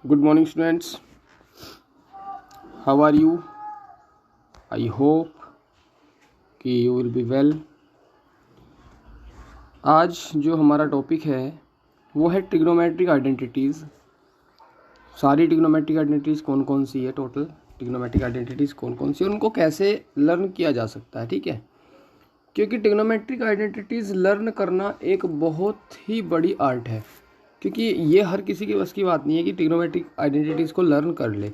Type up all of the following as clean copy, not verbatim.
Good morning, students. How are you? I hope कि you will be well. आज जो हमारा टॉपिक है वो है ट्रिग्नोमेट्रिक आइडेंटिटीज़। सारी ट्रिग्नोमेट्रिक आइडेंटिटीज़ कौन कौन सी है, टोटल ट्रिग्नोमेट्रिक आइडेंटिटीज़ कौन कौन सी है, उनको कैसे लर्न किया जा सकता है। ठीक है, क्योंकि ट्रिग्नोमेट्रिक आइडेंटिटीज़ लर्न करना एक बहुत ही बड़ी आर्ट है, क्योंकि ये हर किसी के बस की बात नहीं है कि ट्रिग्नोमेट्रिक आइडेंटिटीज़ को लर्न कर ले।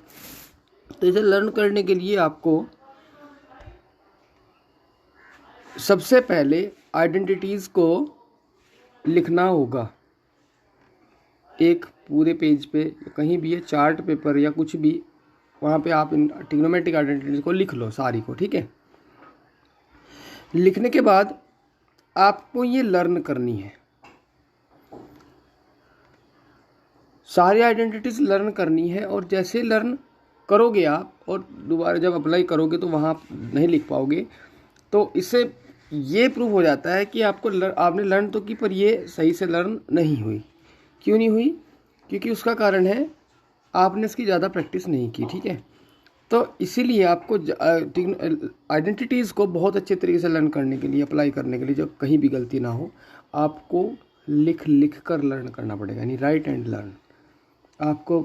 तो इसे लर्न करने के लिए आपको सबसे पहले आइडेंटिटीज़ को लिखना होगा। एक पूरे पेज पे कहीं भी, ये चार्ट पेपर या कुछ भी, वहाँ पे आप इन ट्रिग्नोमेट्रिक आइडेंटिटीज़ को लिख लो सारी को। ठीक है, लिखने के बाद आपको ये लर्न करनी है, सारी आइडेंटिटीज़ लर्न करनी है। और जैसे लर्न करोगे आप और दोबारा जब अप्लाई करोगे तो वहाँ नहीं लिख पाओगे। तो इससे ये प्रूव हो जाता है कि आपने लर्न तो की, पर ये सही से लर्न नहीं हुई। क्यों नहीं हुई? क्योंकि उसका कारण है आपने इसकी ज़्यादा प्रैक्टिस नहीं की। ठीक है, तो इसीलिए आपको आइडेंटिटीज़ को बहुत अच्छे तरीके से लर्न करने के लिए, अप्लाई करने के लिए, जब कहीं भी गलती ना हो, आपको लिख कर लर्न करना पड़ेगा, यानी राइट एंड लर्न। आपको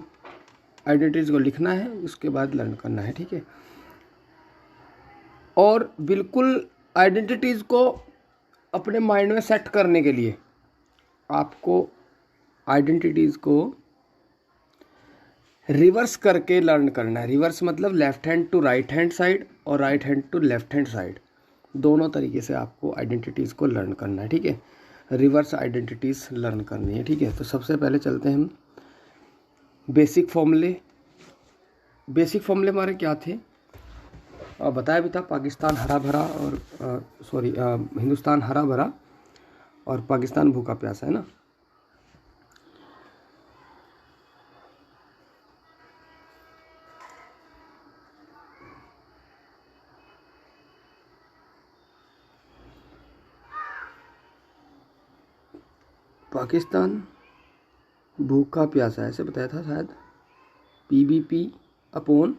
आइडेंटिटीज़ को लिखना है, उसके बाद लर्न करना है। ठीक है, और बिल्कुल आइडेंटिटीज़ को अपने माइंड में सेट करने के लिए आपको आइडेंटिटीज़ को रिवर्स करके लर्न करना है। रिवर्स मतलब left hand to right hand side और right hand to left hand side, दोनों तरीके से आपको आइडेंटिटीज़ को लर्न करना है। ठीक है, रिवर्स आइडेंटिटीज़ लर्न करनी है। ठीक है, तो सबसे पहले चलते हैं हम बेसिक फॉर्मूले। बेसिक फॉर्मूले हमारे क्या थे, बताया भी था। पाकिस्तान हरा भरा और हिंदुस्तान हरा भरा और पाकिस्तान भूखा प्यासा, है ना। पाकिस्तान भूखा प्यासा ऐसे बताया था शायद, PBP अपॉन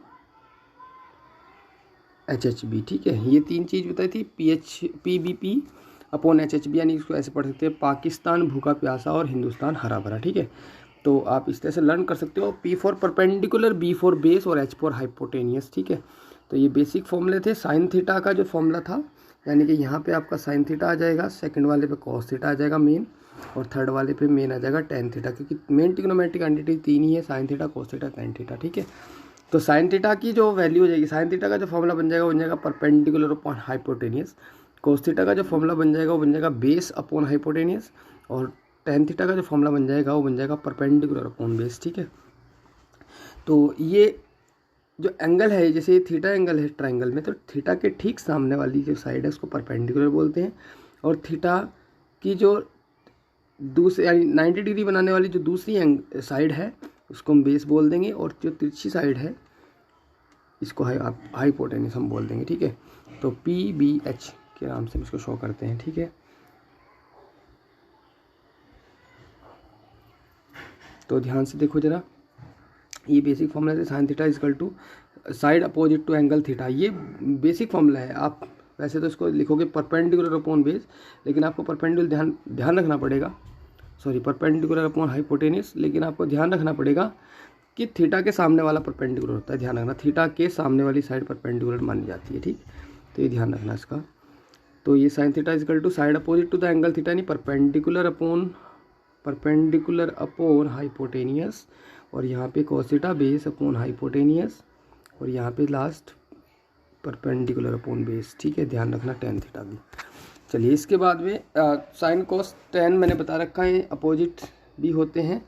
HHB। ठीक है, ये तीन चीज़ बताई थी, PBP अपॉन HHB, यानी इसको ऐसे पढ़ सकते हैं, पाकिस्तान भूखा प्यासा और हिंदुस्तान हरा भरा। ठीक है, तो आप इस तरह से लर्न कर सकते हो। P for perpendicular, B for base और H फॉर हाइपोटेनियस। ठीक है, तो ये बेसिक फॉर्मूले थे। साइन थीटा का जो फॉर्मूला था, यानी कि यहाँ पे आपका साइन थीटा आ जाएगा, सेकंड वाले पे कॉस थीटा आ जाएगा मेन, और थर्ड वाले पे मेन आ जाएगा टेन थीटा, क्योंकि मेन ट्रिग्नोमेट्रिक आइडेंटिटी तीन ही है, sine theta, cos theta, tan theta. ठीक है, तो साइन थीटा की जो वैल्यू हो जाएगी, साइन थीटा का जो फॉर्मूला बन जाएगा वो बन जाएगा perpendicular upon hypotenuse. Cos theta का जो फॉर्मूला बन जाएगा वो बन जाएगा बेस अपॉन हाइपोटेनियस, और टेन थीटा का जो फॉर्मूला बन जाएगा वो बन जाएगा परपेंडिकुलर अपॉन बेस। ठीक है, तो ये जो एंगल है, जैसे ये थीटा एंगल है ट्राइंगल में, तो थीटा के ठीक सामने वाली जो साइड है उसको परपेंडिकुलर बोलते हैं, और थीटा की जो दूसरी यानी 90 डिग्री बनाने वाली जो दूसरी साइड है उसको हम बेस बोल देंगे, और जो तिरछी साइड है इसको हाइपोटेन्यूस हम बोल देंगे। ठीक है, तो PBH के नाम से इसको शो करते हैं। ठीक है, तो ध्यान से देखो जरा, ये बेसिक फॉर्मूला है, sine theta is equal to side opposite to angle theta. ये बेसिक फॉर्मूला है। आप वैसे तो इसको लिखोगे परपेंडिकुलर अपॉन बेस, लेकिन आपको परपेंडिकुलर ध्यान रखना पड़ेगा, परपेंडिकुलर अपॉन हाइपोटेनियस, लेकिन आपको ध्यान रखना पड़ेगा कि थीटा के सामने वाला परपेंडिकुलर होता है। ध्यान रखना, थीटा के सामने वाली साइड परपेंडिकुलर मानी जाती है। ठीक, तो ये ध्यान रखना इसका। तो ये sine theta is equal to side opposite to the angle theta, यानी परपेंडिकुलर अपॉन हाइपोटेनियस, और यहाँ पे cos theta base upon hypotenuse, और यहाँ पे लास्ट परपेंडिकुलर अपॉन बेस। ठीक है, ध्यान रखना टेन थीटा भी। चलिए, इसके बाद में साइन कोस टेन मैंने बता रखा है, अपोजिट भी होते हैं।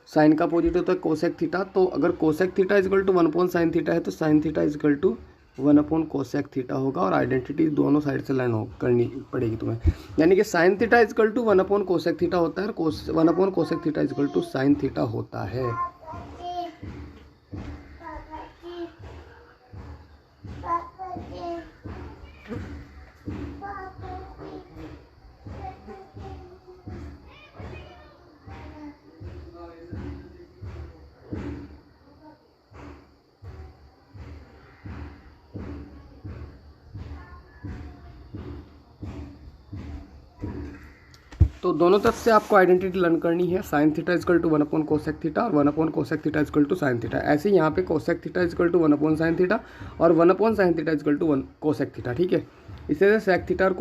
साइन का अपोजिट होता है कोसेक थीटा, तो अगर cosec theta is equal to 1 upon sine theta है तो sine theta is equal to 1 upon cosec theta होगा, और आइडेंटिटी दोनों साइड से लर्न करनी पड़ेगी तुम्हें। यानी कि sine theta is equal to 1 upon cosec theta होता है, और 1 upon cosec theta is equal to sine theta होता है। तो दोनों तरफ से आपको आइडेंटिटी लर्न करनी है। Sine theta is equal to 1 cosec theta और 1 cosec theta is equal to sine theta. ऐसे यहाँ पे cosec theta is equal to 1 sine theta और 1 sine theta is equal to 1 cosec theta, ठीक है। इसी तरह सेक थीटा और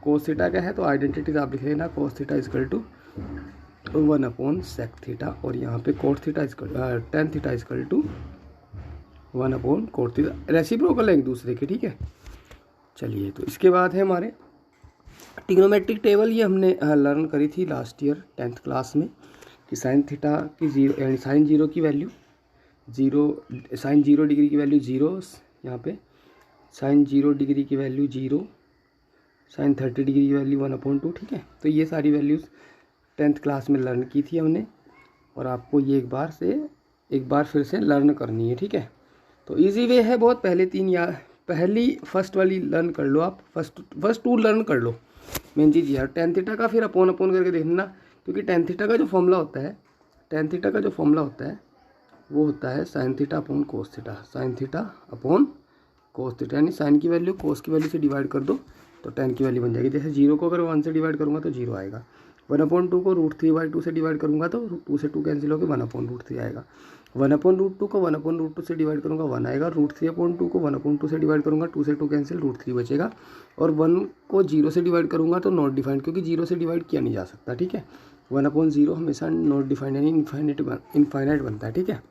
कोस थीटा क्या है, तो आइडेंटिटीज आप लिख लेना, cos theta is equal to 1 sec theta और यहाँ पे cot theta is equal tan theta is equal to 1 cot theta, reciprocal है एक दूसरे के, ठीक है। चलिए, तो इसके बाद है हमारे ट्रिग्नोमेट्रिक टेबल। ये हमने लर्न करी थी लास्ट ईयर 10th क्लास में कि साइन थीटा की जीरो यानी साइन जीरो की वैल्यू साइन 0 डिग्री की वैल्यू 0 यहाँ पे, साइन 0 डिग्री की वैल्यू 0, साइन 30 डिग्री की वैल्यू 1/2, ठीक है। तो ये सारी वैल्यूज़ 10th क्लास में लर्न की थी हमने और आपको ये एक बार फिर से लर्न करनी है, ठीक है। तो इजी वे है बहुत, पहली फर्स्ट वाली लर्न कर लो आप, फर्स्ट 2 लर्न कर लो। मेन चीज़ यार टेन थीटा का फिर अपोन करके देखना, क्योंकि टेन थीटा का जो फॉर्मूला होता है वो होता है sine theta upon cos theta, sine theta upon cos theta, यानी साइन की वैल्यू कोस की वैल्यू से डिवाइड कर दो तो टेन की वैल्यू बन जाएगी। जैसे 0 को अगर 1 से डिवाइड करूँगा तो 0 आएगा, 1/2 को √3/2 से डिवाइड करूँगा तो 2 से 2 कैंसिल होकर 1/√3 आएगा, 1/√2 को 1/√2 से डिवाइड करूँगा 1 आएगा, √3/2 को 1/2 से डिवाइड करूँगा 2 से 2 कैंसिल √3 बचेगा, और 1 को 0 से डिवाइड करूँगा तो नॉट डिफाइंड, क्योंकि 0 से डिवाइड किया नहीं जा सकता, ठीक है। 1/0 हमेशा नॉट डिफाइंड यानी इनफाइनाइट बनता है, ठीक है।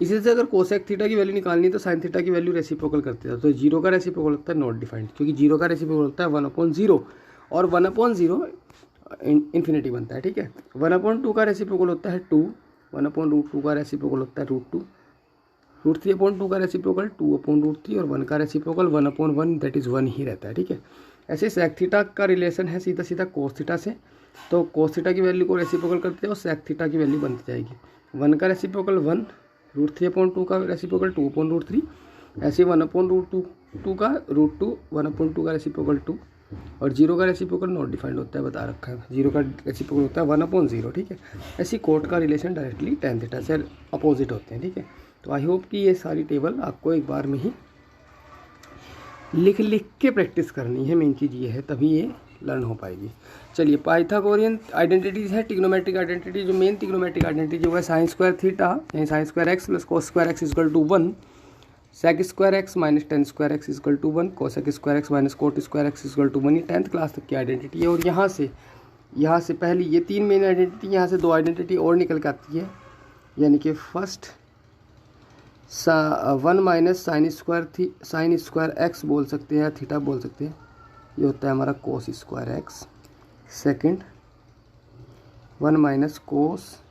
इसी से अगर कोसेक थीटा की वैल्यू निकालनी है तो साइन थीटा की वैल्यू रेसिप्रोकल करते हैं, तो 0 का रेसिप्रोकल होता है नॉट डिफाइंड, क्योंकि 0 का रेसिप्रोकल होता है 1/0 और 1/0 इन्फिनिटी बनता है, ठीक है। 1/2 का रेसिप्रोकल होता है 2, 1/√2 का रेसिप्रोकल होता है √2, √3/2 का रेसिप्रोकल 2/√3 और 1 का रेसिप्रोकल 1/1 दैट इज़ 1 ही रहता है, ठीक है। ऐसे सेक थीटा का रिलेशन है सीधा सीधा कोस थीटा से, तो कोस थीटा की वैल्यू को रेसिप्रोकल करते हैं और सेक थीटा की वैल्यू बनती जाएगी। 1 का रेसिप्रोकल 1, √3/2 का रेसिप्रोकल 2/√3, ऐसे 1/√2 का √2, 1/2 का रेसिप्रोकल 2 और 0 का रेसिप्रोकल नॉट डिफाइंड होता है, बता रखा है। 0 का रेसिप्रोकल होता है 1/0, ठीक है। ऐसी कोट का रिलेशन डायरेक्टली टेन थीटा से अपोजिट होते हैं, ठीक है। तो आई होप कि ये सारी टेबल आपको एक बार में ही लिख के प्रैक्टिस करनी है, मेन चीज़ ये है, तभी ये लर्न हो पाएगी। चलिए, पाइथागोरियन आइडेंटिटीज़ है, ट्रिग्नोमेट्रिक आइडेंटिटी। जो मेन ट्रिग्नोमेट्रिक आइडेंटिटी जो है साइन स्क्वायर थीटा यानी sine square x plus cos square x is equal to 1, sec square x minus tan square x is equal to 1, cosec square x minus cot square x is equal to 1। ये 10th class तक की identity है। और यहाँ से पहली ये 3 मेन आइडेंटिटी, यहाँ से 2 आइडेंटिटी और निकल के आती है, यानी कि first 1 minus sign square x बोल सकते हैं या थीटा बोल सकते हैं, ये होता है हमारा cos square x. Second 1 minus cos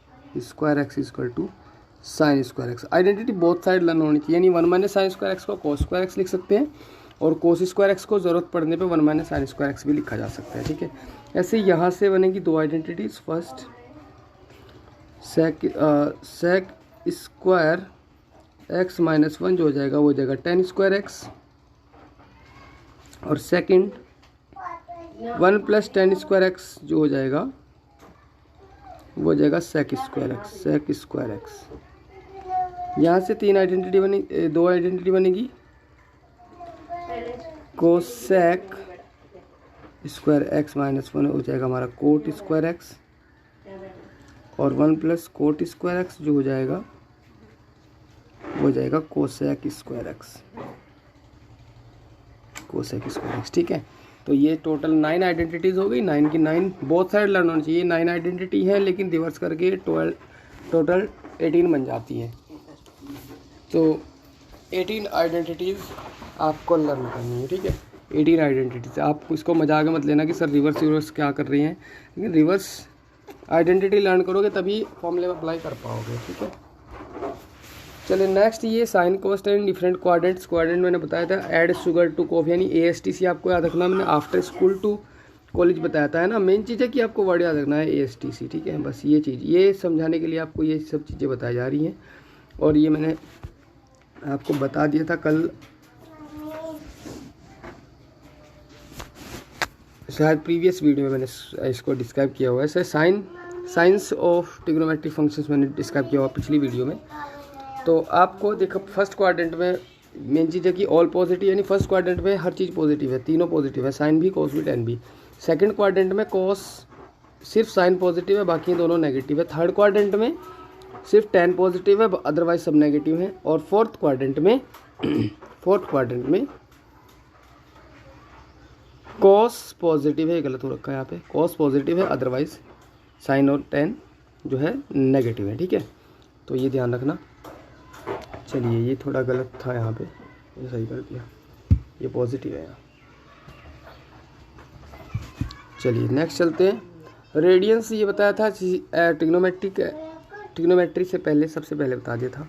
square x is equal to sine square x. Identity both side learn होनी चाहिए, यानी 1 माइनस साइन स्क्वायर एक्स को कोस स्क्वायर एक्स लिख सकते हैं और कोस स्क्वायर एक्स को ज़रूरत पड़ने पे 1 माइनस साइन स्क्वायर एक्स भी लिखा जा सकता है, ठीक है। ऐसे यहाँ से बनेगी 2 identities. First sec square x minus 1 जो हो जाएगा वो हो जाएगा टेन स्क्वायर एक्स, और second 1 plus tan square x जो हो जाएगा वो हो जाएगा सेक स्क्वायर एक्स। यहाँ से 2 आइडेंटिटी बनेगी। कोसेक स्क्वायर एक्स माइनस 1 हो जाएगा हमारा कोट स्क्वायर एक्स, और 1 प्लस कोट स्क्वायर एक्स जो हो जाएगा वो हो जाएगा कोसेक स्क्वायर एक्स, ठीक है। तो ये टोटल 9 आइडेंटिटीज़ हो गई। 9 की 9 बोथ साइड लर्न होनी चाहिए। 9 आइडेंटिटी है, लेकिन रिवर्स करके टोटल 18 बन जाती है। तो 18 आइडेंटिटीज़ आपको लर्न करनी है, ठीक है। 18 आइडेंटिटीज़। आप इसको मजाक में मत लेना कि सर रिवर्स क्या कर रहे हैं, लेकिन रिवर्स आइडेंटिटी लर्न करोगे तभी फॉर्मूले में अप्लाई कर पाओगे, ठीक है। चलिए नेक्स्ट, ये sine cos ten different quadrants. Quadrant मैंने बताया था ऐड शुगर टू कॉफी, यानी ASTC आपको याद रखना। मैंने आफ्टर स्कूल टू कॉलेज बताया था, है ना। मेन चीज़ है कि आपको वर्ड याद रखना है ASTC, ठीक है। बस ये चीज़, ये समझाने के लिए आपको ये सब चीज़ें बताई जा रही हैं, और ये मैंने आपको बता दिया था कल, शायद प्रीवियस वीडियो में मैंने इसको डिस्क्राइब किया हुआ है। साइंस ऑफ ट्रिग्नोमेट्रिक फंक्शंस मैंने डिस्क्राइब किया हुआ पिछली वीडियो में। तो आपको देखो फर्स्ट क्वाड्रेंट में मेन चीज़ है कि ऑल पॉजिटिव, यानी फर्स्ट क्वाड्रेंट में हर चीज़ पॉजिटिव है, तीनों पॉजिटिव है, साइन भी कोस भी टेन भी। सेकंड क्वाड्रेंट में कोस सिर्फ साइन पॉजिटिव है, बाकी दोनों नेगेटिव है। थर्ड क्वाड्रेंट में सिर्फ tan पॉजिटिव है, अदरवाइज सब नेगेटिव हैं। और फोर्थ क्वाड्रेंट में कॉस पॉजिटिव है, गलत हो रखा है यहाँ पे, कॉस पॉजिटिव है, अदरवाइज साइन और tan जो है नेगेटिव है। ठीक है, तो ये ध्यान रखना। चलिए, ये थोड़ा गलत था यहाँ पे, ये सही कर दिया, ये पॉजिटिव है यहाँ। चलिए नेक्स्ट चलते हैं। रेडियंस ये बताया था, ट्रिग्नोमेट्री से पहले सबसे पहले बता दिया था,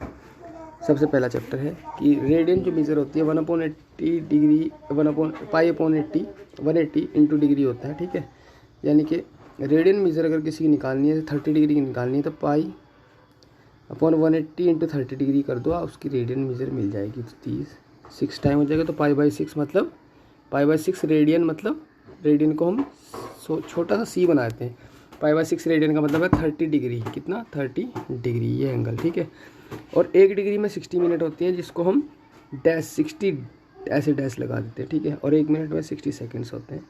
सबसे पहला चैप्टर है कि रेडियन जो मेजर होती है 1/80 डिग्री, 1/पाई/80 180 इंटू डिग्री होता है। ठीक है, यानी कि रेडियन मेजर अगर किसी की निकालनी है 30 डिग्री की निकालनी है तो पाई/180 इंटू 30 डिग्री कर दो, उसकी रेडियन मेजर मिल जाएगी। 6 टाइम हो जाएगा तो पाई/6 मतलब पाई/6 रेडियन, मतलब रेडियन को हम छोटा सा सी बना देते हैं। पाई/6 रेडियन का मतलब है 30 डिग्री, कितना 30 डिग्री ये एंगल। ठीक है, और 1 डिग्री में 60 मिनट होती हैं, जिसको हम -60 ऐसे डैश लगा देते हैं। ठीक है, और 1 मिनट में 60 सेकेंड्स होते हैं,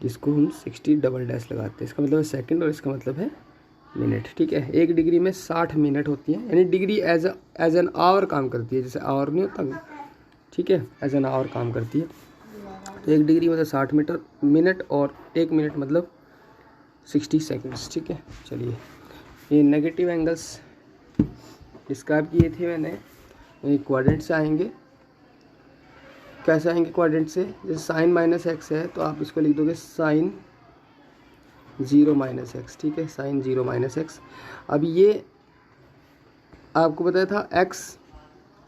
जिसको हम 60 डबल डैश लगाते हैं। इसका मतलब है सेकंड और इसका मतलब है मिनट। ठीक है, 1 डिग्री में 60 मिनट होती हैं, यानी डिग्री एज एन आवर काम करती है, जैसे आवर नहीं होता। ठीक है, एज एन आवर काम करती है। तो 1 डिग्री मतलब 60 मिनट और 1 मिनट मतलब 60 सेकेंड्स। ठीक है, चलिए ये नेगेटिव एंगल्स डिस्क्राइब किए थे मैंने। क्वाड्रेंट से आएंगे, कैसे आएंगे क्वाड्रेंट से? जैसे साइन -x है तो आप इसको लिख दोगे साइन 0 - x। ठीक है, साइन 0 - x। अब ये आपको बताया था x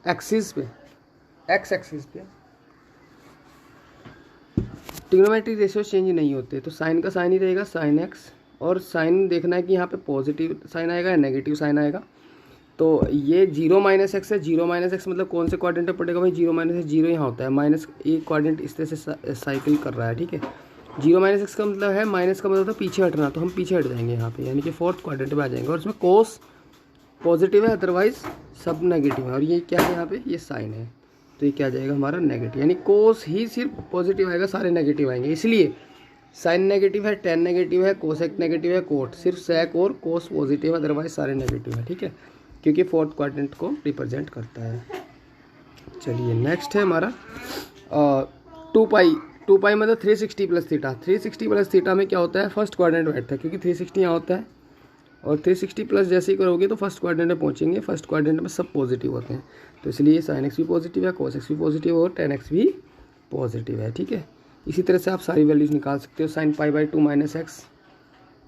एक्सिस पे ट्रिग्नोमेट्रिक रेशियो चेंज नहीं होते, तो साइन का साइन ही रहेगा साइन x, और साइन देखना है कि यहाँ पे पॉजिटिव साइन आएगा या नेगेटिव साइन आएगा। तो ये 0 - x है, 0 - x मतलब कौन से क्वाड्रेंट में पड़ेगा भाई? 0 - 0 यहाँ होता है, माइनस एक क्वाड्रेंट इस तरह से साइकिल कर रहा है। ठीक है, 0 - x का मतलब है माइनस का मतलब होता है पीछे हटना, तो हम पीछे हट जाएंगे यहाँ पे, यानी कि फोर्थ क्वाड्रेंट में आ जाएंगे। और इसमें कोस पॉजिटिव है, अदरवाइज सब नेगेटिव है। और ये क्या है यहाँ पे? ये साइन है, तो ये क्या आ जाएगा हमारा नेगेटिव, यानी कोस ही सिर्फ पॉजिटिव आएगा, सारे नेगेटिव आएंगे। इसलिए साइन नेगेटिव है, tan नेगेटिव है, कोसेक नेगेटिव है, कोट सिर्फ सेक और कोस पॉजिटिव है, अदरवाइज सारे नेगेटिव है। ठीक है, क्योंकि फोर्थ क्वाड्रेंट को रिप्रेजेंट करता है। चलिए नेक्स्ट है हमारा 2 पाई मतलब 360 प्लस थीटा। 360 प्लस थीटा में क्या होता है? फर्स्ट क्वाड्रेंट बैठता है, क्योंकि 360 यहाँ होता है, और 360 प्लस जैसे ही करोगे तो फर्स्ट क्वाड्रेंट में पहुँचेंगे। फर्स्ट क्वाड्रेंट में सब पॉजिटिव होते हैं, तो इसलिए साइन एक्स भी पॉजिटिव है, कोस एक्स भी पॉजिटिव और tan x भी पॉजिटिव है। ठीक है, इसी तरह से आप सारी वैल्यूज निकाल सकते हो। साइन पाई/2 - x,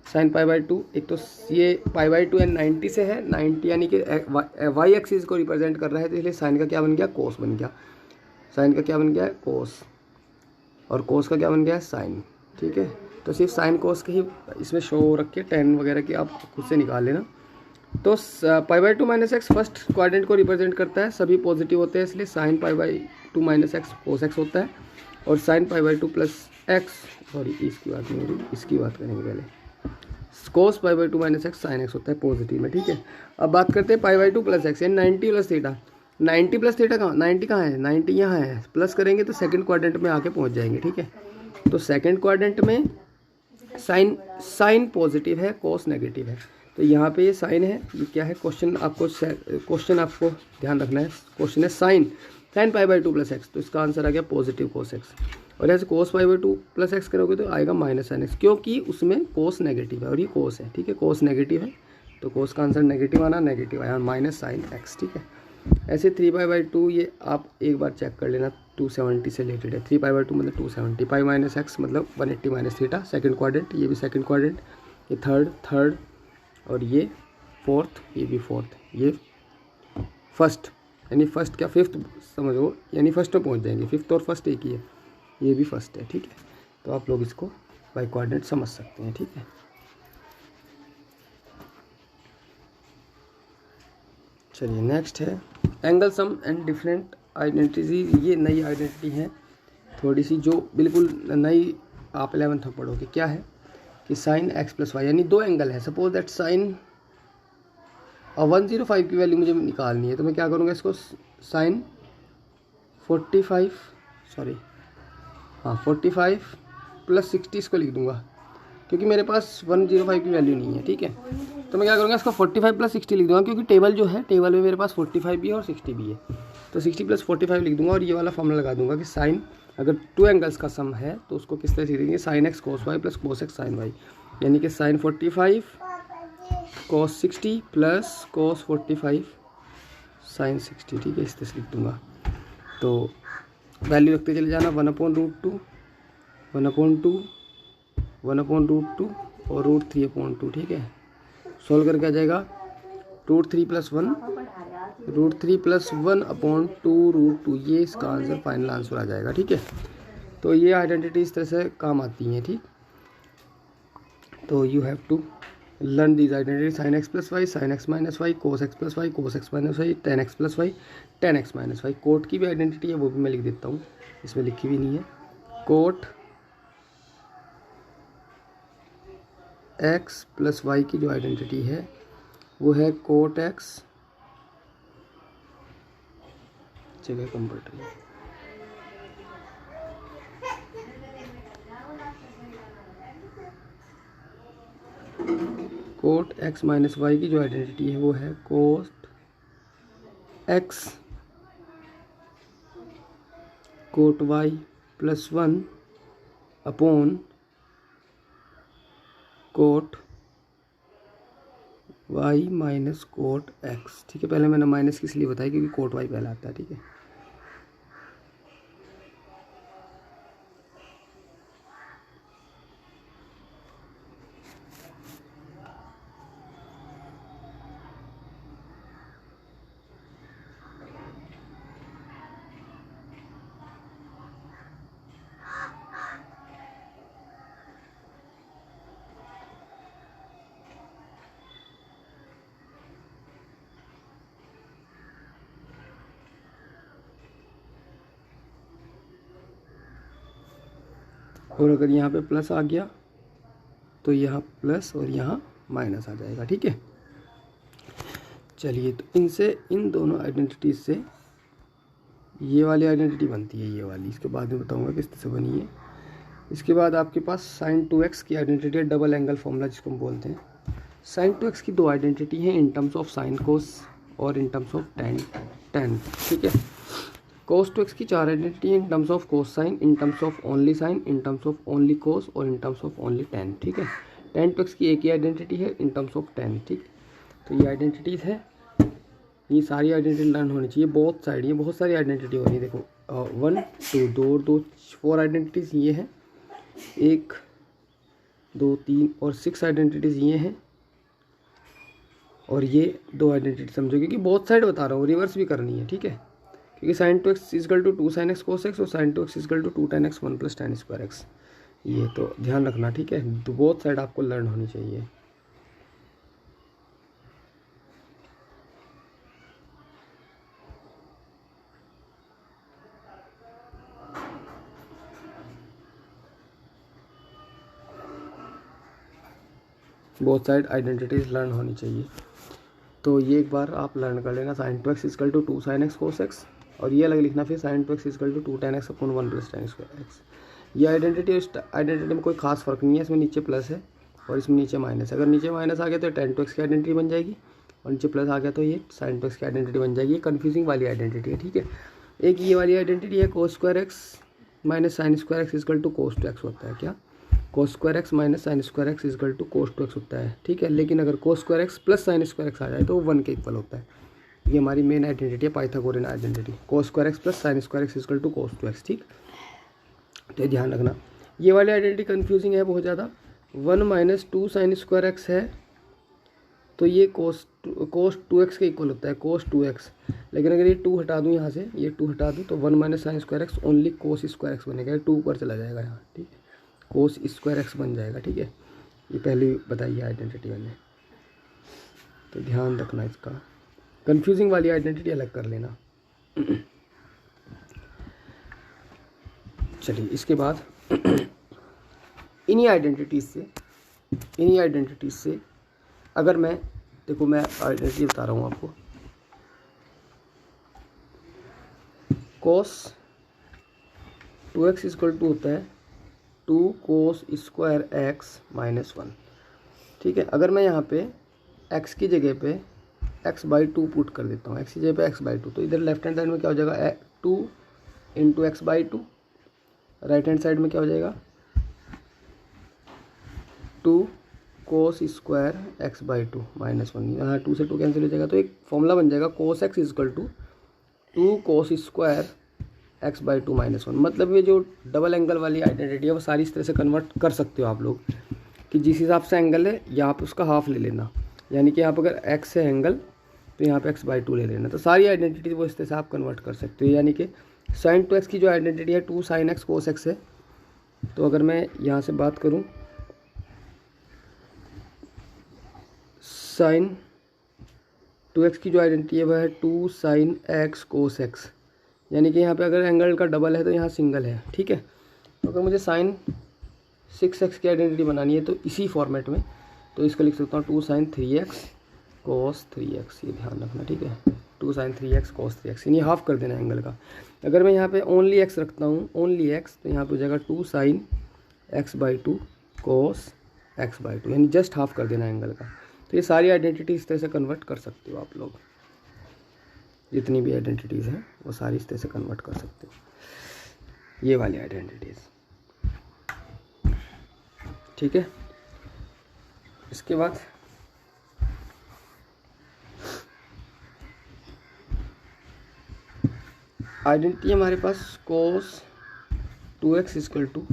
साइन पाई/2, एक तो ये पाई/2 एंड 90 से है, 90 यानी कि वाई एक्सिस को रिप्रेजेंट कर रहा है, तो इसलिए साइन का क्या बन गया? कोस बन गया। साइन का क्या बन गया? कोस, और कोस का क्या बन गया? साइन। ठीक है, तो सिर्फ साइन कोस के ही इसमें शो हो रखे, tan वगैरह की आप खुद से निकाल लेना। तो पाई/2 - x फर्स्ट क्वाड्रेंट को रिप्रेजेंट करता है, सभी पॉजिटिव होते हैं, इसलिए साइन पाई/2 - x कोस x होता है, और साइन पाई/2 प्लस x, सॉरी इसकी बात नहीं हो रही, इसकी बात करेंगे पहले, कोस पाई/2 - x साइन x होता है पॉजिटिव में। ठीक है, अब बात करते हैं पाई/2 प्लस x, यानी 90 प्लस थीटा। 90 प्लस थीटा कहाँ? 90 कहाँ है? 90 यहाँ है, प्लस करेंगे तो सेकंड क्वाड्रेंट में आके पहुँच जाएंगे। ठीक है, तो सेकंड क्वाड्रेंट में साइन पॉजिटिव है, कोस नेगेटिव है, तो यहाँ पे ये साइन है। ये क्या है? क्वेश्चन आपको ध्यान रखना है। क्वेश्चन है साइन पाई/2 प्लस x, तो इसका आंसर आ गया पॉजिटिव कोस x। और ऐसे कोस पाई/2 प्लस x करोगे तो आएगा -sin x, क्योंकि उसमें कोस नेगेटिव है और ये कोस है। ठीक है, कोस नेगेटिव है, तो कोस का आंसर नेगेटिव आना, नेगेटिव आया -sin x। ठीक है, ऐसे 3π/2 ये आप एक बार चेक कर लेना, 270 से रिलेटेड है। 3π/2 मतलब 270, पाई - x मतलब 180 - थीटा, सेकंड क्वाड्रेंट, ये भी सेकंड क्वाड्रेंट, ये थर्ड, और ये फोर्थ, ये भी फोर्थ, ये फर्स्ट, यानी फर्स्ट क्या फिफ्थ समझो, यानी फर्स्ट में पहुंच जाएंगे। फिफ्थ और फर्स्ट एक ही है, ये भी फर्स्ट है। ठीक है, तो आप लोग इसको बाई कोऑर्डिनेट समझ सकते हैं। ठीक है, चलिए नेक्स्ट है angle sum and different identity. ये नई आइडेंटिटी है थोड़ी सी, जो बिल्कुल नई आप 11th में पढ़ोगे। क्या है कि साइन x प्लस वाई, यानी दो एंगल है। सपोज दैट साइन 105 की वैल्यू मुझे निकालनी है, तो मैं क्या करूँगा, इसको साइन 45 प्लस 60 इसको लिख दूँगा, क्योंकि मेरे पास 105 की वैल्यू नहीं है, ठीक है। तो मैं क्या करूँगा, इसका 45 + 60 लिख दूँगा, क्योंकि टेबल जो है, टेबल में मेरे पास 45 भी है और 60 भी है। तो 60 + 45 लिख दूँगा और ये वाला फॉर्मूला लगा दूँगा कि साइन, अगर 2 एंगल्स का सम है तो उसको किस तरह से लिखेंगे, sin x cos y + cos x sin y, यानी कि sin 45 cos 60 + cos 45 sin 60, ठीक है। इस तरह से लिख दूँगा। तो वैल्यू रखते चले जाना, 1/√2, 1/2, 1/√2 और √3/2, ठीक है। सॉल्व करके आ जाएगा √3 + 1, √3 + 1/2√2, ये इसका आंसर, फाइनल आंसर आ जाएगा, ठीक है। तो ये आइडेंटिटी इस तरह से काम आती हैं, ठीक। तो you have to learn these identity, sin x + y, sin x - y, cos x + y, cos x - y, tan x + y, tan x - y। Coat की भी आइडेंटिटी है, वो भी मैं लिख देता हूँ, इसमें लिखी भी नहीं है। कोट x + y की जो आइडेंटिटी है वो है कोट x, जगह कंपल्सरी, कोट x - y की जो आइडेंटिटी है वो है cot x cot y + 1 upon cot y - cot x, ठीक है। पहले मैंने माइनस किस लिए बताया, क्योंकि कोट y पहला आता है, ठीक है। और अगर यहाँ पे प्लस आ गया तो यहाँ प्लस और यहाँ माइनस आ जाएगा, ठीक है। चलिए, तो इनसे, इन दोनों आइडेंटिटीज से ये वाली आइडेंटिटी बनती है, ये वाली, इसके बाद में बताऊँगा किस तरह से बनी है। इसके बाद आपके पास sin 2x की आइडेंटिटी है, डबल एंगल फॉर्मूला जिसको हम बोलते हैं। sin 2x की दो आइडेंटिटी हैं, in terms of sin cos और इन टर्म्स ऑफ tan, ठीक है। cos 2x की 4 आइडेंटिटी है, in terms of cos sin, in terms of only sin, in terms of only cos और in terms of only tan, ठीक है। tan 2x की एक ही आइडेंटिटी है, इन टर्म्स ऑफ tan, ठीक। तो ये आइडेंटिटीज है, ये सारी आइडेंटिटी लर्न होनी चाहिए, बहुत साइड, ये बहुत सारी आइडेंटिटी हो रही है। देखो 1 2 2 2 4 आइडेंटिटीज ये हैं, 1 2 3 और 6 आइडेंटिटीज ये हैं, और ये 2 आइडेंटिटी समझो, क्योंकि बहुत साइड बता रहा हूँ, रिवर्स भी करनी है, ठीक है। क्योंकि sin 2x = 2 sin x cos x और sin 2x = 2 tan x 1 + tan²x, ये तो ध्यान रखना, ठीक है। तो बहुत साइड आपको लर्न होनी चाहिए। बहुत साइड आइडेंटिटीज लर्न होनी चाहिए। तो ये एक बार आप लर्न कर लेना, sin 2x = 2 sin x cos x, और ये अलग लिखना फिर sin 2x = 2 tan x 1 + tan²x। ये आइडेंटिटी, इस आइडेंटिटी में कोई खास फर्क नहीं है, इसमें नीचे प्लस है और इसमें नीचे माइनस है। अगर नीचे माइनस आ गया तो tan 2x की आइडेंटिटी बन जाएगी, और नीचे प्लस आ गया तो ये sin 2x की आइडेंटिटी बन जाएगी। ये कन्फ्यूजिंग वाली आइडेंटिटी है, ठीक है। एक ये वाली आइडेंटिटी है cos² x - sin² x = cos 2x होता है, क्या cos² x - sin² x = cos 2x होता है, ठीक है। लेकिन अगर cos² x + sin² x आ जाए तो वो 1 के इक्वल होता है। ये हमारी मेन आइडेंटिटी है, Pythagorean identity, cos² x + sin² x = cos 2x, ठीक। तो ध्यान रखना, ये वाली आइडेंटिटी कन्फ्यूजिंग है बहुत ज़्यादा। 1 - 2 sin²x है तो ये cos 2x के इक्वल होता है, cos 2x। लेकिन अगर ये 2 हटा दूँ यहाँ से, ये 2 हटा दूँ तो 1 - sin² x only cos² x बनेगा, ये 2 ऊपर चला जाएगा यहाँ, ठीक है, cos² x बन जाएगा, ठीक है। ये पहले बताइए आइडेंटिटी मैंने, तो ध्यान रखना इसका, कंफ्यूजिंग वाली आइडेंटिटी अलग कर लेना। चलिए, इसके बाद इन्हीं आइडेंटिटीज से अगर मैं, देखो मैं आइडेंटिटी बता रहा हूँ आपको, cos 2x = होता है 2 कोस स्क्वायर एक्स माइनस 1। ठीक है, अगर मैं यहाँ पे x की जगह पे x/2 पुट कर देता हूँ, x की जगह पे x/2, तो इधर लेफ्ट हैंड साइड में क्या हो जाएगा 2 into x/2, right hand side में क्या हो जाएगा 2 कोस स्क्वायर x/2 माइनस 1। यहाँ 2 से 2 कैंसिल हो जाएगा, तो एक फॉर्मूला बन जाएगा cos x is equal to 2 cos square x/2 minus 1। मतलब ये जो डबल एंगल वाली आइडेंटिटी है वो सारी इस तरह से कन्वर्ट कर सकते हो आप लोग कि जिस हिसाब से एंगल है यहाँ पे उसका हाफ ले लेना, यानी कि यहाँ पर अगर x है एंगल तो यहाँ पे x/2 ले लेना। तो सारी आइडेंटिटी वो इस तरह से आप कन्वर्ट कर सकते हो, यानी कि साइन 2x की जो आइडेंटिटी है 2 sin x cos x है। तो अगर मैं यहाँ से बात करूँ साइन 2x की जो आइडेंटिटी है वह है 2 sin x cos x, यानी कि यहाँ पे अगर एंगल का डबल है तो यहाँ सिंगल है। ठीक है, तो अगर मुझे साइन 6x की आइडेंटिटी बनानी है तो इसी फॉर्मेट में, तो इसको लिख सकता हूँ 2 sin 3x cos 3x, ये ध्यान रखना। ठीक है, 2 sin 3x cos 3x, यानी हाफ कर देना एंगल का। अगर मैं यहाँ पे ओनली x रखता हूँ, ओनली x, तो यहाँ पे हो जाएगा 2 sin x/2 cos x/2, यानी जस्ट हाफ कर देना एंगल का। तो ये सारी आइडेंटिटी इस तरह से कन्वर्ट कर सकते हो आप लोग, जितनी भी आइडेंटिटीज़ हैं वो सारी इस तरह से कन्वर्ट कर सकते हो, ये वाली आइडेंटिटीज़। ठीक है, इसके बाद आइडेंटिटी हमारे पास cos 2x is equal to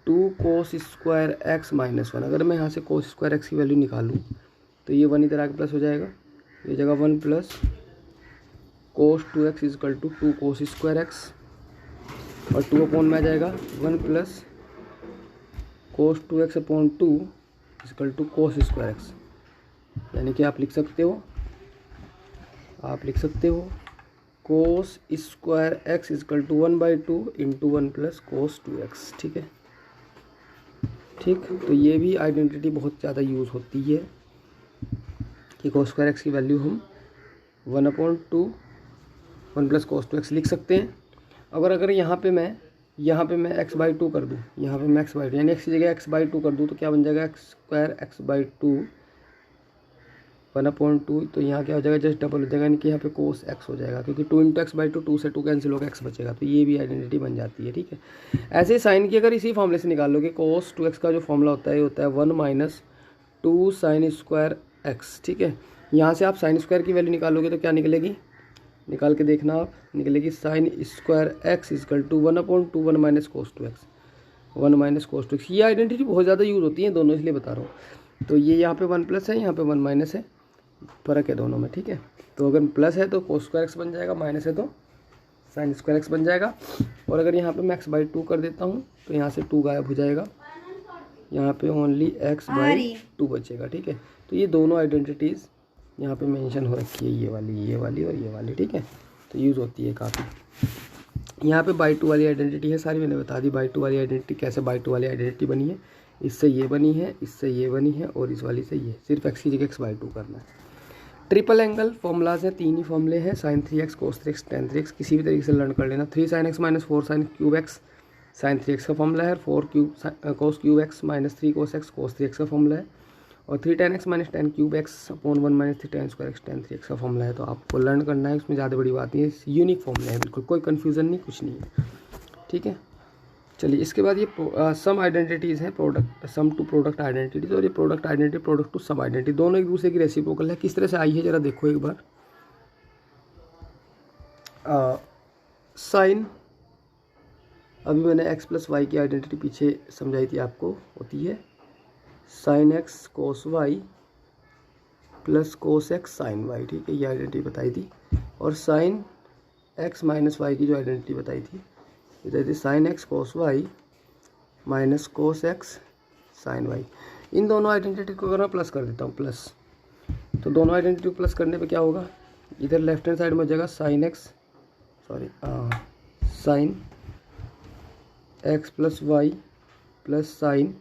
2 cos square x minus 1। अगर मैं यहाँ से cos स्क्वायर x की वैल्यू निकालूँ तो ये 1 इधर आके प्लस हो जाएगा, ये जगह 1 plus cos 2x is equal to 2 cos square x, और 2 अपॉन में आ जाएगा 1 plus cos 2x upon 2 is equal to cos square x, यानी कि आप लिख सकते हो cos square x is equal to 1/2 into 1 plus cos 2x। ठीक है, ठीक, तो ये भी आइडेंटिटी बहुत ज़्यादा यूज़ होती है कि cos स्क्वायर x की वैल्यू हम 1/2 1 प्लस cos 2x लिख सकते हैं। अगर यहाँ पे मैं x/2 कर दूँ, यहाँ पे मैं x/2 यानी x की जगह x/2 कर दूँ तो क्या बन जाएगा x स्क्वायर x/2 1/2, तो यहाँ क्या हो जाएगा जस्ट डबल हो जाएगा, यानी कि यहाँ पे cos x हो जाएगा, क्योंकि 2 इंटू x/2, 2 से 2 कैंसिल होगा, x बचेगा, तो ये भी आइडेंटिटी बन जाती है। ठीक है, ऐसे ही साइन की अगर इसी फॉर्मूले से निकाल लोगे, cos 2x का जो फॉर्मूला होता है 1 माइनस 2 sin स्क्वायर x। ठीक है, यहाँ से आप साइन स्क्वायर की वैल्यू निकालोगे तो क्या निकलेगी, निकाल के देखना आप, निकलेगी sine square x is equal to 1/2 1 minus cos 2x, 1 minus cos 2x। ये आइडेंटिटी बहुत ज़्यादा यूज़ होती है दोनों, इसलिए बता रहा हूँ। तो ये यहाँ पे 1 प्लस है, यहाँ पे 1 माइनस है, फ़र्क है दोनों में। ठीक है, तो अगर प्लस है तो cos स्क्वायर x बन जाएगा, माइनस है तो साइन स्क्वायर x बन जाएगा। और अगर यहाँ पे मैं x/2 कर देता हूँ तो यहाँ से 2 गायब हो जाएगा, यहाँ पे ओनली x/2 बचेगा। ठीक है, तो ये दोनों आइडेंटिटीज़ यहाँ पे मेंशन हो रखी है, ये वाली और ये वाली। ठीक है, तो यूज़ होती है काफ़ी। यहाँ पे बाई 2 वाली आइडेंटिटी है, सारी मैंने बता दी। बाई 2 वाली आइडेंटिटी कैसे बाई 2 वाली आइडेंटिटी बनी है, इससे ये बनी है, इससे ये बनी है, और इस वाली से ये, सिर्फ x की जगह x/2 करना है। ट्रिपल एंगल फॉर्मूलाज हैं, 3 ही फॉर्मूले हैं, sin 3x cos 3x tan 3x, किसी भी तरीके से लर्न कर लेना। 3 sin x minus 4 sin cube x sin 3x का फॉर्मूला है, 4 cos cube x minus 3 cos x cos 3x का फॉर्मूला है, और 3 tan x minus tan cube x upon 1 minus 3 tan square x tan 3x का formula है। तो आपको learn करना है, उसमें ज़्यादा बड़ी बात नहीं है, यूनिक फॉर्मूला है, बिल्कुल कोई कन्फ्यूज़न नहीं, कुछ नहीं है। ठीक है, चलिए इसके बाद ये सम आइडेंटिटीज़ हैं, product sum to product identities, और ये product identity product to sum identity, दोनों एक दूसरे की रेसिप्रोकल है। किस तरह से आई है ज़रा देखो एक बार। साइन, अभी मैंने x प्लस वाई की आइडेंटिटी पीछे समझाई थी आपको, होती है sine x cos y plus cos x sine y. ठीक है, ये आइडेंटिटी बताई थी। और साइन x माइनस वाई की जो आइडेंटिटी बताई थी, इधर sine x cos y minus cos x sine y. इन दोनों आइडेंटिटी को अगर मैं प्लस कर देता हूँ, प्लस, तो दोनों आइडेंटिटी को प्लस करने पे क्या होगा, इधर लेफ्ट हैंड साइड में हो जाएगा sine x plus y plus sine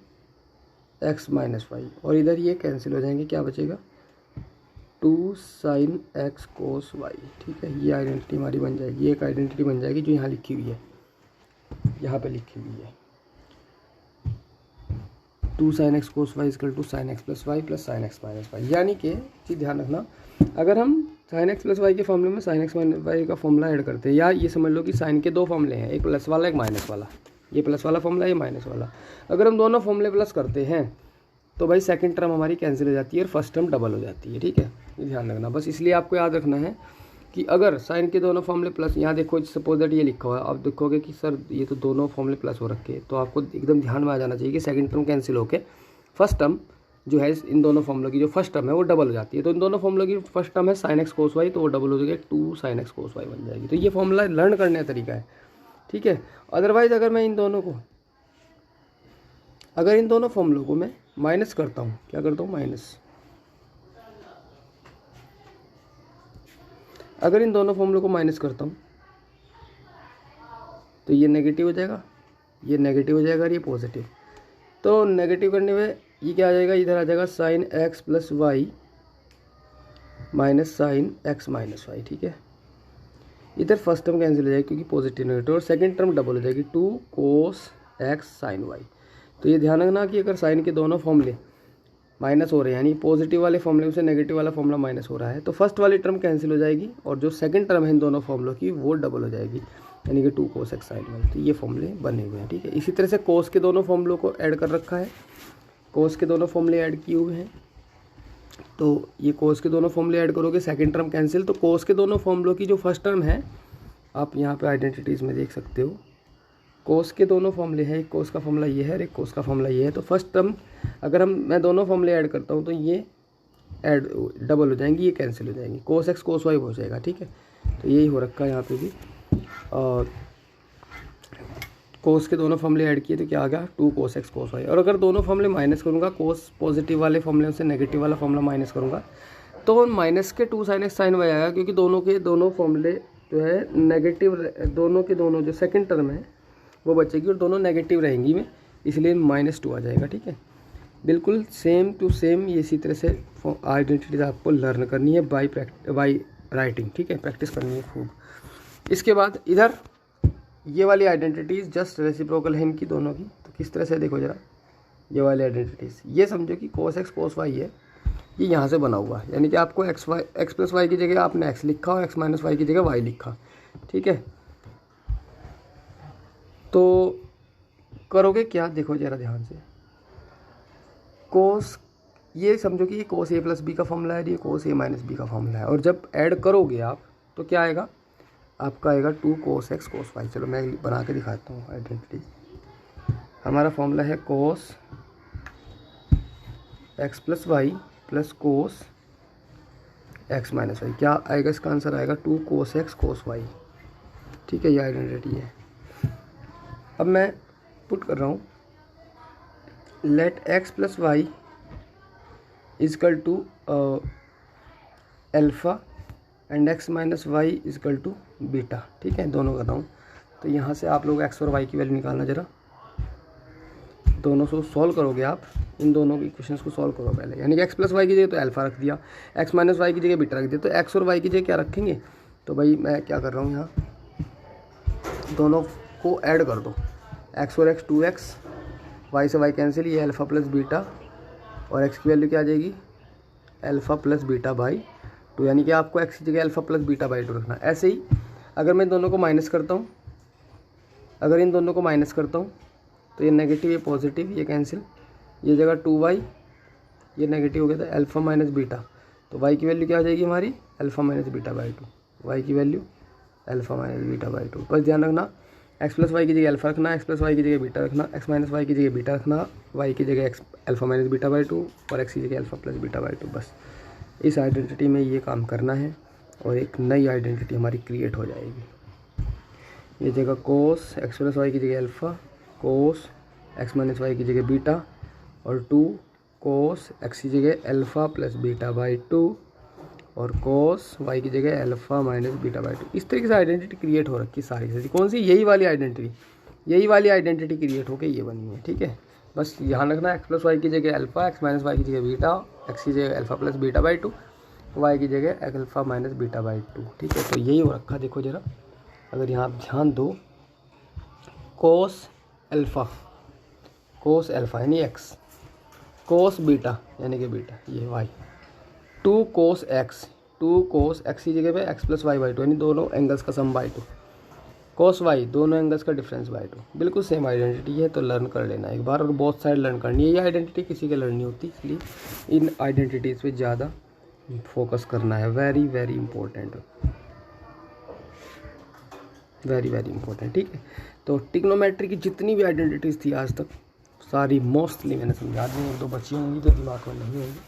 x minus y, और इधर ये कैंसिल हो जाएंगे, क्या बचेगा 2 sin x कोस वाई। ठीक है, ये आइडेंटिटी हमारी बन जाएगी, एक आइडेंटिटी बन जाएगी जो यहाँ लिखी हुई है, यहाँ पे लिखी हुई है। 2 sin x cos y equal to sin x plus y plus sin x minus y. यानी कि चीज़ ध्यान रखना, अगर हम sin x प्लस वाई के फॉर्मूले में sin x माइनस वाई का फॉर्मूला ऐड करते हैं, या ये समझ लो कि साइन के दो फॉर्मूले हैं, एक प्लस वाला एक माइनस वाला, ये प्लस वाला फॉर्मूला ये माइनस वाला, अगर हम दोनों फॉर्मूले प्लस करते हैं तो भाई सेकंड टर्म हमारी कैंसिल हो जाती है और फर्स्ट टर्म डबल हो जाती है। ठीक है, ये ध्यान रखना बस। इसलिए आपको याद रखना है कि अगर साइन के दोनों फॉर्मूले प्लस, यहाँ देखो सपोज दैट ये लिखा हुआ है, आप देखोगे कि सर ये तो दोनों फॉर्मूले प्लस हो रखे हैं, तो आपको एकदम ध्यान में आ जाना चाहिए कि सेकंड टर्म कैंसिल होकर फर्स्ट टर्म जो है इन दोनों फॉर्मूलों की जो फर्स्ट टर्म है वो डबल हो जाती है। तो इन दोनों फॉर्मूलों की फर्स्ट टर्म है sin x cos y, तो वो डबल हो जाएगी 2 sin x cos y बन जाएगी। तो ये फॉर्मूला लर्न करने का तरीका है। ठीक है, अदरवाइज अगर मैं इन दोनों फॉर्मूलों को मैं माइनस करता हूँ, क्या करता हूँ माइनस, अगर इन दोनों फॉर्मूलों को माइनस करता हूँ तो ये नेगेटिव हो जाएगा, ये नेगेटिव हो जाएगा और ये पॉजिटिव। तो नेगेटिव करने में ये क्या आ जाएगा, इधर आ जाएगा sin x plus y minus sin x minus y. ठीक है, इधर फर्स्ट टर्म कैंसिल हो जाएगी क्योंकि पॉजिटिव नेगेटिव, और सेकंड टर्म डबल हो जाएगी 2 cos x sin y। तो ये ध्यान रखना कि अगर साइन के दोनों फॉर्मूले माइनस हो रहे हैं, यानी पॉजिटिव वाले फॉर्मूले से नेगेटिव वाला फॉर्मूला माइनस हो रहा है, तो फर्स्ट वाली टर्म कैंसिल हो जाएगी और जो सेकंड टर्म है इन दोनों फॉर्मूलों की वो डबल हो जाएगी, यानी कि 2 cos x sin y। तो ये फॉर्मूले बने हुए हैं। ठीक है, इसी तरह से कोस के दोनों फॉर्मूलों को ऐड कर रखा है, कोस के दोनों फॉर्मूले ऐड किए हुए हैं। तो ये कोस के दोनों फॉर्मूले ऐड करोगे, सेकंड टर्म कैंसिल, तो कोस के दोनों फॉर्मूलों की जो फर्स्ट टर्म है, आप यहाँ पे आइडेंटिटीज़ में देख सकते हो, कोस के दोनों फॉर्मूले हैं, एक कोस का फॉर्मूला ये है और एक कोस का फॉर्मूला ये है। तो फर्स्ट टर्म अगर मैं दोनों फॉर्मूले ऐड करता हूँ तो ये ऐड डबल हो जाएंगी, ये कैंसिल हो जाएंगी, cos x cos y हो जाएगा। ठीक है, तो यही हो रखा है यहाँ पे भी। और कोस के दोनों फॉर्मूले ऐड किए तो क्या आ गया 2 cos x cos y। और अगर दोनों फॉर्मूले माइनस करूँगा, कोस पॉजिटिव वाले फॉर्मूले से नेगेटिव वाला फॉर्मूला माइनस करूँगा, तो माइनस के 2 sin x sin y आएगा, क्योंकि दोनों के दोनों फॉर्मूले जो है नेगेटिव, दोनों के दोनों जो सेकंड टर्म है वो बचेगी और दोनों नेगेटिव रहेंगी में, इसलिए -2 आ जाएगा। ठीक है, बिल्कुल सेम टू सेम ये इसी तरह से आइडेंटिटीज आपको लर्न करनी है बाई राइटिंग। ठीक है, प्रैक्टिस करनी है खूब। इसके बाद इधर ये वाली आइडेंटिटीज़ जस्ट रेसिप्रोकल है इनकी दोनों की। तो किस तरह से देखो ज़रा, ये वाली आइडेंटिटीज़, ये समझो कि cos x cos y है, ये यहाँ से बना हुआ है, यानी कि आपको x प्लस वाई की जगह आपने x लिखा और x माइनस वाई की जगह y लिखा। ठीक है, तो करोगे क्या, देखो जरा ध्यान से, कोस, ये समझो कि ये cos a प्लस बी का फॉर्मूला है, ये cos a माइनस बी का फॉर्मूला है, और जब ऐड करोगे आप तो क्या आएगा, आपका आएगा 2 cos x cos y। चलो मैं बना के दिखाता हूँ आइडेंटिटी। हमारा फॉर्मूला है cos x plus y plus cos x minus y, क्या आएगा, इसका आंसर आएगा 2 cos x cos y। ठीक है, ये आइडेंटिटी है। अब मैं पुट कर रहा हूँ, let x plus y is equal to alpha and x minus y is equal to beta. ठीक है, दोनों कर रहा हूँ। तो यहाँ से आप लोग x और y की वैल्यू निकालना जरा, दोनों को सॉल्व करोगे आप, इन दोनों की इक्वेशंस को सॉल्व करो पहले, यानी कि x प्लस वाई की जगह तो अल्फ़ा रख दिया, x माइनस वाई की जगह बीटा रख दिया, तो x और y की जगह क्या रखेंगे। तो भाई मैं क्या कर रहा हूँ, यहाँ दोनों को ऐड कर दो, x और x 2x, y से y कैंसिल, ये अल्फ़ा प्लस बीटा, और x की वैल्यू क्या आ जाएगी, अल्फ़ा प्लस बीटा बाई 2, यानी कि आपको x की जगह अल्फ़ा प्लस बीटा बाई 2 रखना। ऐसे ही अगर मैं दोनों को माइनस करता हूँ, अगर इन दोनों को माइनस करता हूँ तो ये नेगेटिव ये पॉजिटिव, ये कैंसिल, ये जगह 2y, ये नेगेटिव हो गया था, अल्फ़ा माइनस बीटा, तो y की वैल्यू क्या आ जाएगी हमारी, alpha minus beta by 2, y की value alpha minus beta by 2। बस ध्यान रखना, x प्लस वाई की जगह अल्फ़ा रखना, x प्लस वाई की जगह बीटा रखना, x माइनस वाई की जगह बीटा रखना, y की जगह अल्फ़ा माइनस बीटा बाई 2 और x की जगह अल्फ़ा प्लस बीटा बाई 2। बस इस आइडेंटिटी में ये काम करना है और एक नई आइडेंटिटी हमारी क्रिएट हो जाएगी। ये जगह कोस x प्लस वाई की जगह अल्फ़ा, कोस x माइनस वाई की जगह बीटा, और 2 कोस x की जगह अल्फ़ा प्लस बीटा बाई 2 और कोस y की जगह अल्फ़ा माइनस बीटा बाई 2। इस तरीके से आइडेंटिटी क्रिएट हो रखी सारी कौन सी, यही वाली आइडेंटिटी क्रिएट होकर ये बनी है। ठीक है, बस ध्यान रखना, x प्लस वाई की जगह अल्फ़ा, x माइनस वाई की जगह बीटा, x की जगह alpha plus beta by 2, y की जगह अल्फ़ा माइनस बीटा बाई 2। ठीक है, तो यही हो रखा, देखो जरा, अगर यहाँ आप ध्यान दो, कोस अल्फ़ा यानी x कोस बीटा यानी कि बीटा ये y, 2 cos x, 2 cos x की जगह पे x plus y by two, यानी दोनों एंगल्स का sum by two, cos y दोनों एंगल्स का डिफरेंस बाई टू। बिल्कुल सेम आइडेंटिटी है, तो लर्न कर लेना एक बार, और बहुत साइड लर्न करनी है। ये आइडेंटिटी किसी के लर्न नहीं होती, इसलिए इन आइडेंटिटीज़ पे ज़्यादा फोकस करना है। Very very important, very very important, ठीक है। तो ट्रिग्नोमेट्री की जितनी भी आइडेंटिटीज़ थी आज तक सारी मोस्टली मैंने समझा दी, 1-2 बची होंगी तो दिमाग में नहीं होंगी।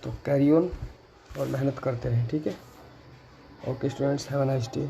तो कैरी ऑन और मेहनत करते रहें, ठीक है। Okay students, have a nice day.